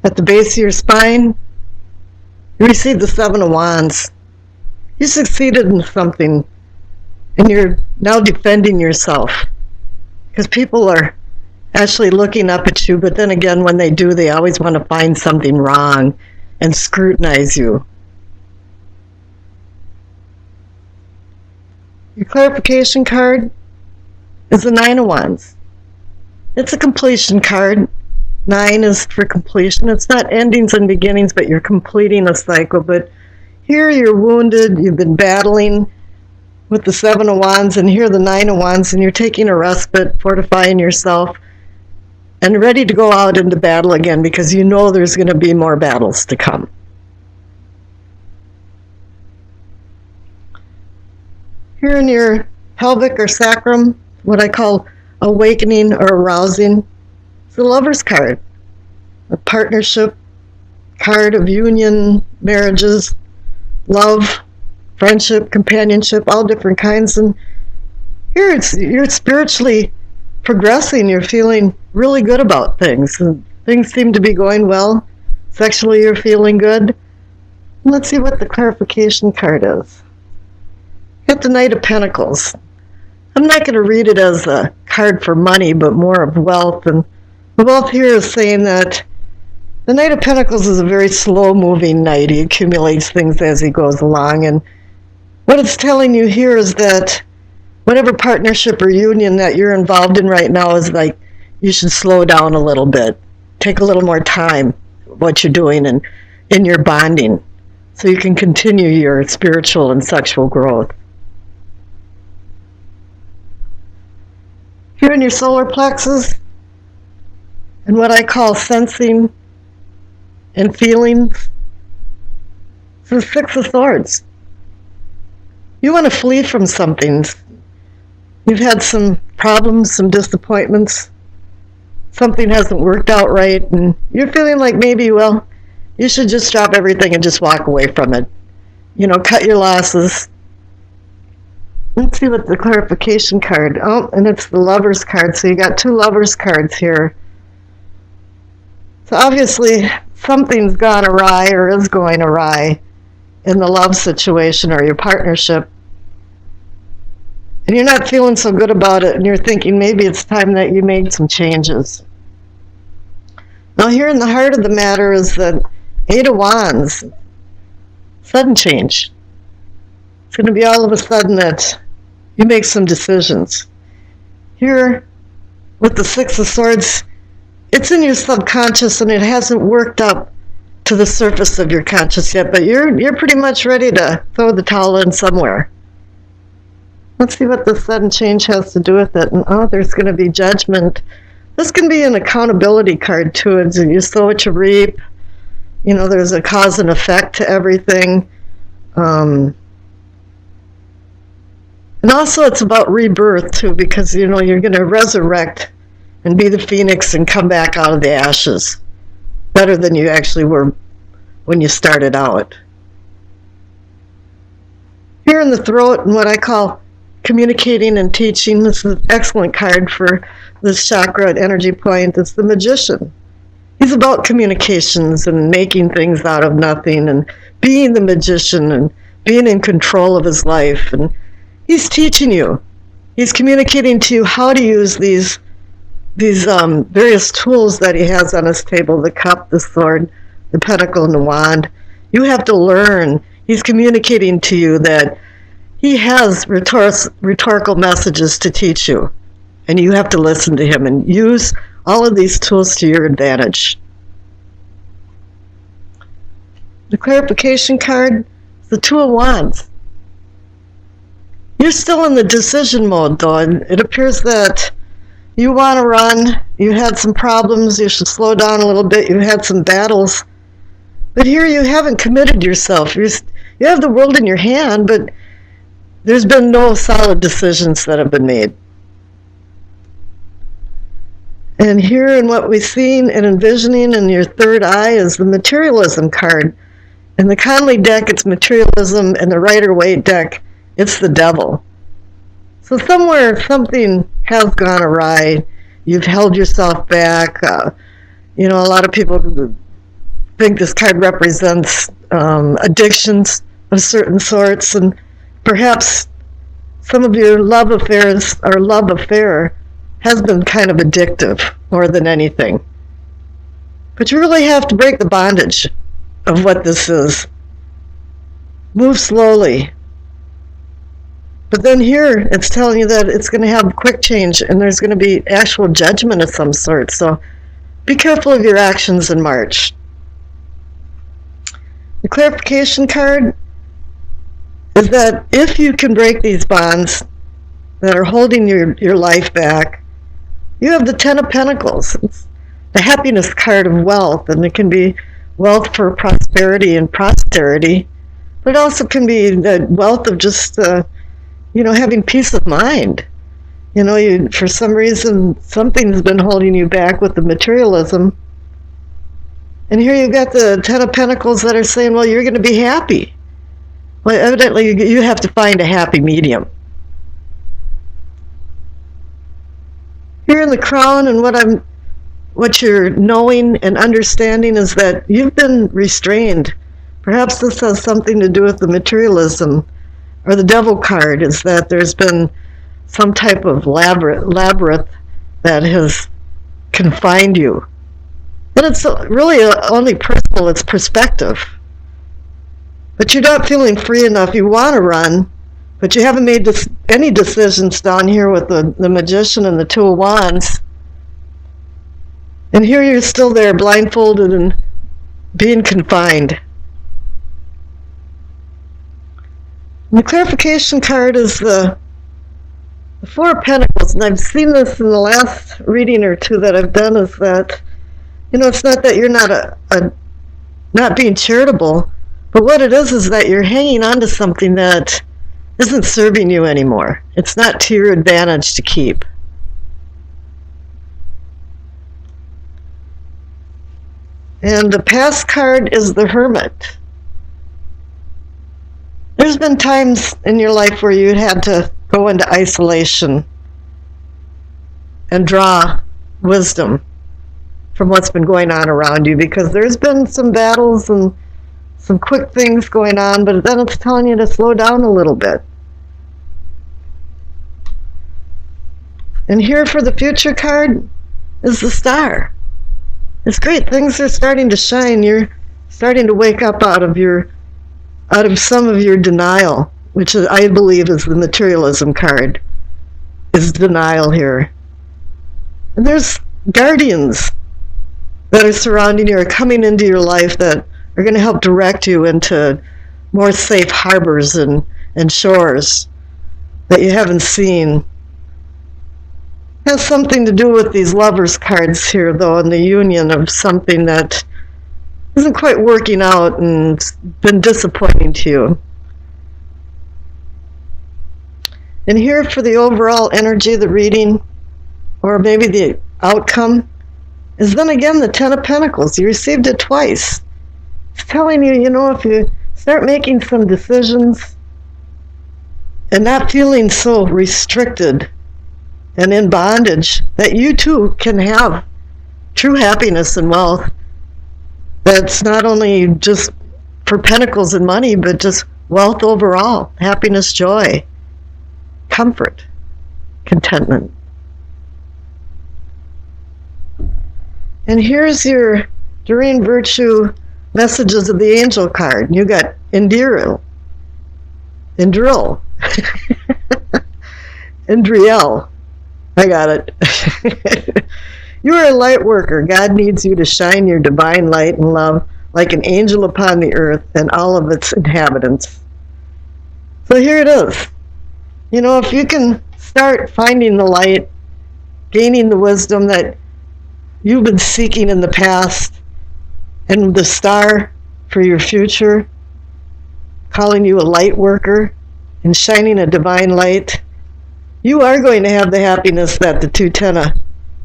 At the base of your spine, you receive the Seven of Wands. You succeeded in something, and you're now defending yourself. Because people are actually looking up at you, but then again, when they do, they always want to find something wrong and scrutinize you. Your clarification card is the Nine of Wands. It's a completion card. 9 is for completion. It's not endings and beginnings, but you're completing a cycle. But here you're wounded, you've been battling with the Seven of Wands, and here the Nine of Wands, and you're taking a respite, fortifying yourself, and ready to go out into battle again because you know there's going to be more battles to come. Here in your pelvic or sacrum, what I call awakening or arousing, it's the Lover's card, a partnership card of union, marriages, love, friendship, companionship, all different kinds. And here you're spiritually progressing. You're feeling really good about things. And things seem to be going well. Sexually, you're feeling good. Let's see what the clarification card is. Get the Knight of Pentacles. I'm not going to read it as a card for money, but more of wealth. And the wealth here is saying that the Knight of Pentacles is a very slow-moving knight. He accumulates things as he goes along. And what it's telling you here is that whatever partnership or union that you're involved in right now is like you should slow down a little bit. Take a little more time what you're doing and in your bonding so you can continue your spiritual and sexual growth. Here in your solar plexus, and what I call sensing and feelings, it's the Six of Swords. You want to flee from something. You've had some problems, some disappointments. Something hasn't worked out right, and you're feeling like maybe, well, you should just drop everything and just walk away from it. You know, cut your losses. Let's see what the clarification card. Oh, and it's the Lover's card. So you got 2 Lover's cards here. So obviously something's gone awry or is going awry in the love situation or your partnership. And you're not feeling so good about it, and you're thinking maybe it's time that you made some changes. Now here in the heart of the matter is the Eight of Wands. Sudden change. It's going to be all of a sudden that you make some decisions. Here, with the Six of Swords, it's in your subconscious and it hasn't worked up to the surface of your conscious yet, but you're pretty much ready to throw the towel in somewhere. Let's see what the sudden change has to do with it. And there's going to be judgment. This can be an accountability card too. It's you sow what you reap. You know, there's a cause and effect to everything. And also it's about rebirth too, because you know you're going to resurrect and be the phoenix and come back out of the ashes better than you actually were when you started out. Here in the throat, and what I call communicating and teaching, this is an excellent card for this chakra energy point. It's the Magician. He's about communications and making things out of nothing and being the magician and being in control of his life. And he's teaching you. He's communicating to you how to use these various tools that he has on his table, the cup, the sword, the pentacle, and the wand. You have to learn. He's communicating to you that he has rhetorical messages to teach you, and you have to listen to him and use all of these tools to your advantage. The clarification card, the Two of Wands. You're still in the decision mode, though, and it appears that you want to run, you had some problems, you should slow down a little bit, you had some battles, but here you haven't committed yourself. You have the world in your hand, but there's been no solid decisions that have been made. And here in what we've seen and envisioning in your third eye is the materialism card. In the Conley deck, it's materialism, and the Rider-Waite deck, it's the devil. So somewhere something has gone awry. You've held yourself back. A lot of people think this card represents addictions of certain sorts, and perhaps some of your love affairs or love affair has been kind of addictive more than anything. But you really have to break the bondage of what this is. Move slowly. But then here, it's telling you that it's going to have quick change, and there's going to be actual judgment of some sort. So be careful of your actions in March. The clarification card is that if you can break these bonds that are holding your life back, you have the Ten of Pentacles. It's the happiness card of wealth, and it can be wealth for prosperity and posterity, but it also can be the wealth of just, having peace of mind. For some reason, something's been holding you back with the materialism. And here you've got the Ten of Pentacles that are saying, well, you're going to be happy. Well, evidently, you have to find a happy medium. Here in the Crown, and what you're knowing and understanding is that you've been restrained. Perhaps this has something to do with the materialism, or the Devil card, is that there's been some type of labyrinth that has confined you. And it's really only personal, it's perspective. But you're not feeling free enough. You want to run, but you haven't made any decisions down here with the Magician and the Two of Wands. And here you're still there, blindfolded and being confined. And the clarification card is the Four of Pentacles, and I've seen this in the last reading or two that I've done, is that, it's not that you're not being charitable, but what it is that you're hanging on to something that isn't serving you anymore. It's not to your advantage to keep. And the past card is the Hermit. There's been times in your life where you had to go into isolation and draw wisdom from what's been going on around you, because there's been some battles and some quick things going on, but then it's telling you to slow down a little bit. And here for the future card is the Star. It's great. Things are starting to shine. You're starting to wake up out of some of your denial, which I believe is the materialism card, is denial here. And there's guardians that are surrounding you or coming into your life that are going to help direct you into more safe harbors and shores that you haven't seen. It has something to do with these Lovers cards here, though, and the union of something that isn't quite working out and been disappointing to you. And here for the overall energy of the reading, or maybe the outcome, is then again the Ten of Pentacles. You received it twice. It's telling you, if you start making some decisions and not feeling so restricted and in bondage, that you too can have true happiness and wealth. That's not only just for pentacles and money, but just wealth overall, happiness, joy, comfort, contentment. And here's your Doreen Virtue Messages of the Angel card. You got Indriel, Indriel. I got it. You are a light worker. God needs you to shine your divine light and love like an angel upon the earth and all of its inhabitants. So here it is. If you can start finding the light, gaining the wisdom that you've been seeking in the past, and the star for your future, calling you a light worker and shining a divine light, you are going to have the happiness that the two Ten of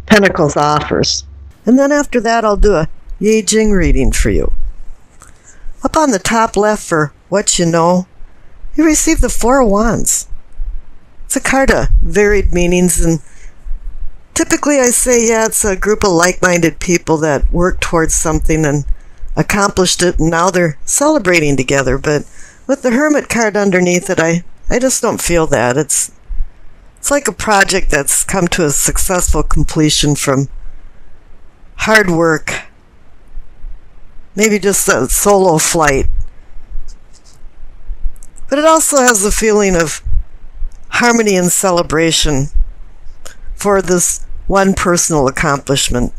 Pentacles offers. And then after that, I'll do a Yi Jing reading for you. Up on the top left for what you know, you receive the Four of Wands. It's a card of varied meanings, and typically I say, it's a group of like-minded people that work towards something and accomplished it, and now they're celebrating together. But with the Hermit card underneath it, I just don't feel that. It's like a project that's come to a successful completion from hard work, maybe just a solo flight. But it also has the feeling of harmony and celebration for this one personal accomplishment.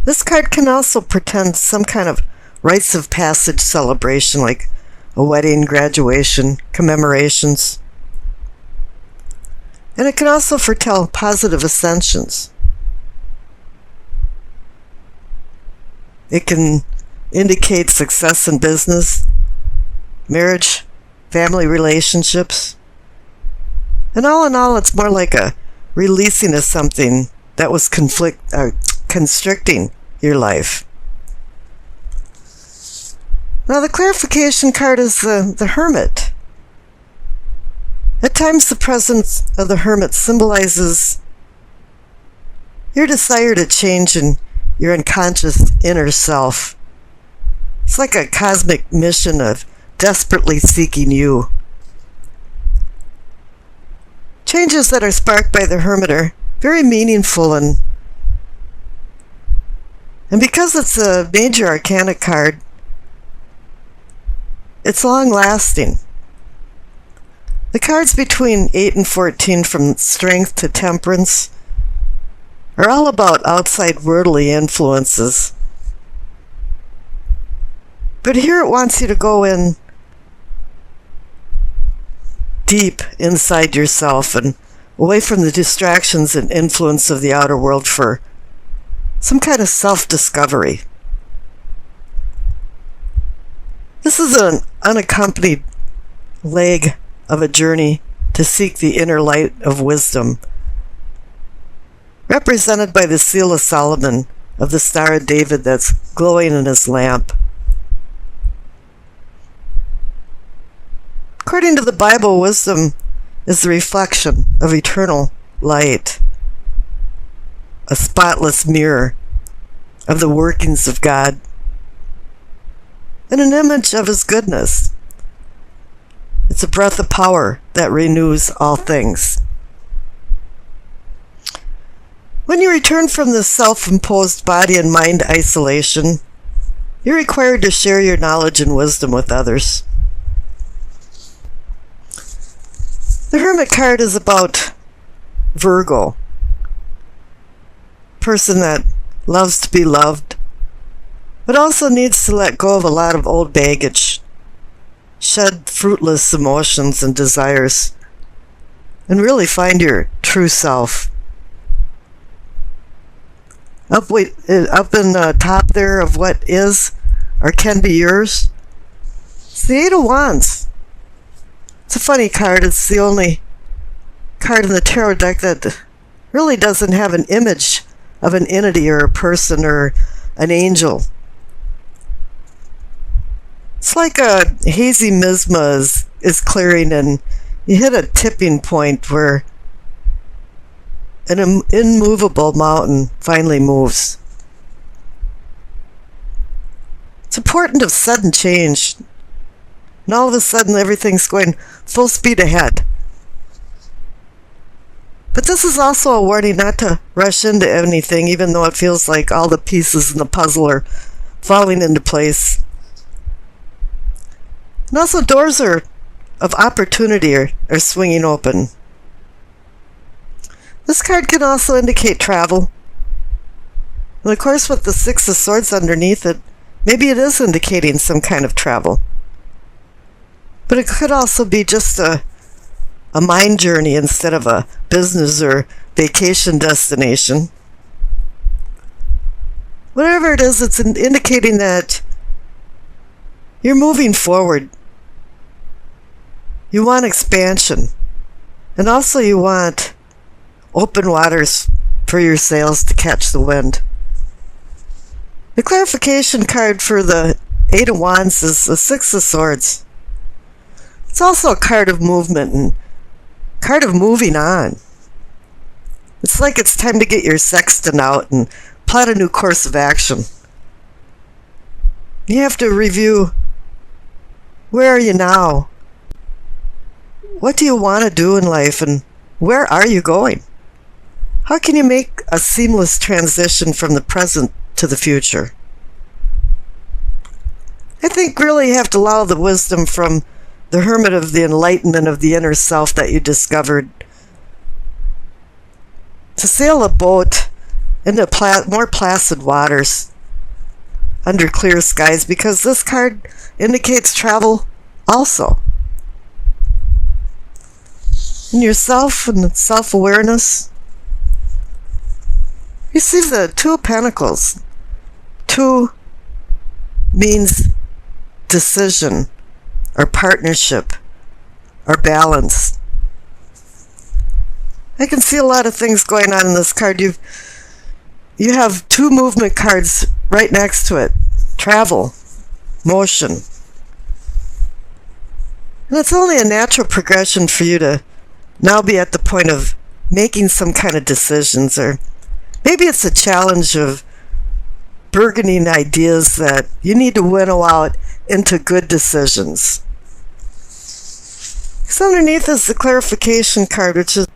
This card can also portend some kind of rites of passage celebration, like a wedding, graduation, commemorations. And it can also foretell positive ascensions. It can indicate success in business, marriage, family relationships. And all in all, it's more like a releasing of something that was constricting your life. Now, the clarification card is the Hermit. At times, the presence of the Hermit symbolizes your desire to change in your unconscious inner self. It's like a cosmic mission of desperately seeking you. Changes that are sparked by the Hermit are very meaningful, and because it's a major arcana card, it's long-lasting. The cards between 8 and 14, from Strength to Temperance, are all about outside worldly influences. But here it wants you to go in deep inside yourself and away from the distractions and influence of the outer world for some kind of self-discovery. This is an unaccompanied leg of a journey to seek the inner light of wisdom, represented by the seal of Solomon of the Star of David that's glowing in his lamp. According to the Bible, wisdom is the reflection of eternal light, a spotless mirror of the workings of God, and an image of His goodness. It's a breath of power that renews all things. When you return from this self-imposed body and mind isolation, you're required to share your knowledge and wisdom with others. The Hermit card is about Virgo, person that loves to be loved, but also needs to let go of a lot of old baggage, shed fruitless emotions and desires, and really find your true self. Up in the top there of what is or can be yours, it's the Eight of Wands. It's a funny card. It's the only card in the tarot deck that really doesn't have an image of an entity or a person or an angel. It's like a hazy miasma is clearing, and you hit a tipping point where an immovable mountain finally moves. It's important of sudden change, and all of a sudden everything's going full speed ahead. But this is also a warning not to rush into anything, even though it feels like all the pieces in the puzzle are falling into place. And also, doors of opportunity are swinging open. This card can also indicate travel. And of course, with the Six of Swords underneath it, maybe it is indicating some kind of travel. But it could also be just a mind journey instead of a business or vacation destination. Whatever it is, it's indicating that you're moving forward. You want expansion. And also you want open waters for your sails to catch the wind. The clarification card for the Eight of Wands is the Six of Swords. It's also a card of movement and card of moving on. It's like it's time to get your sextant out and plot a new course of action. You have to review, where are you now? What do you want to do in life, and where are you going? How can you make a seamless transition from the present to the future? I think really you have to allow the wisdom from the hermit of the enlightenment of the inner self that you discovered to sail a boat into more placid waters under clear skies, because this card indicates travel also. In yourself and self-awareness, you see the Two of Pentacles. Two means decision or partnership or balance. I can see a lot of things going on in this card. You have two movement cards right next to it. Travel, motion. And it's only a natural progression for you to now be at the point of making some kind of decisions, or maybe it's a challenge of burgeoning ideas that you need to winnow out into good decisions. So underneath is the clarification card, which is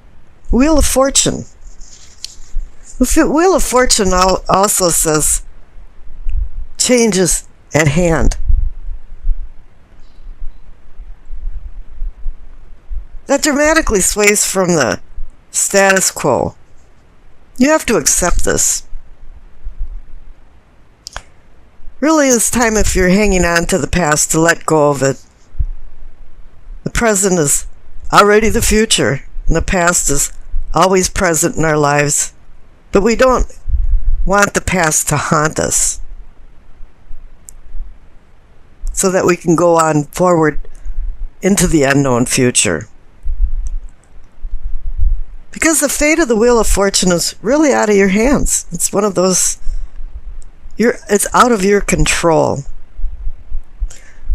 Wheel of Fortune. The Wheel of Fortune also says changes at hand. That dramatically sways from the status quo. You have to accept this. Really, it's time, if you're hanging on to the past, to let go of it. The present is already the future, and the past is always present in our lives. But we don't want the past to haunt us, so that we can go on forward into the unknown future. Because the fate of the Wheel of Fortune is really out of your hands. It's one of those, it's out of your control.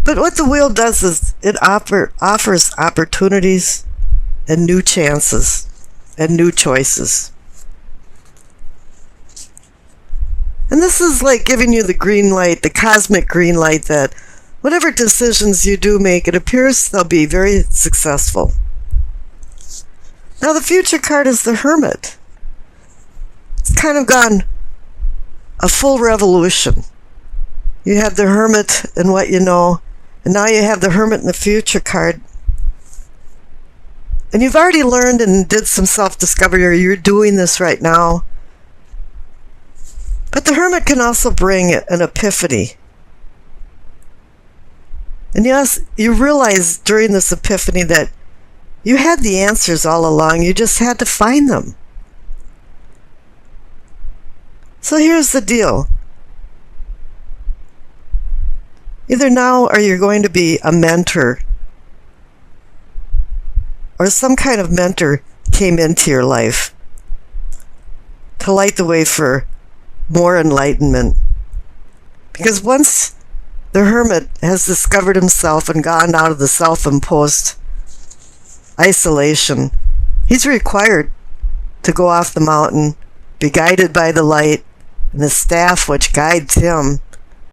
But what the wheel does is it offers opportunities and new chances and new choices. And this is like giving you the green light, the cosmic green light, that whatever decisions you do make, it appears they'll be very successful. Now the future card is the Hermit. It's kind of gone a full revolution. You have the Hermit and what you know, and now you have the Hermit in the future card. And you've already learned and did some self-discovery, or you're doing this right now. But the Hermit can also bring an epiphany. And yes, you realize during this epiphany that you had the answers all along. You just had to find them. So here's the deal. Either now or you're going to be a mentor, or some kind of mentor came into your life to light the way for more enlightenment. Because once the Hermit has discovered himself and gone out of the self-imposed isolation, he's required to go off the mountain, be guided by the light and the staff which guides him,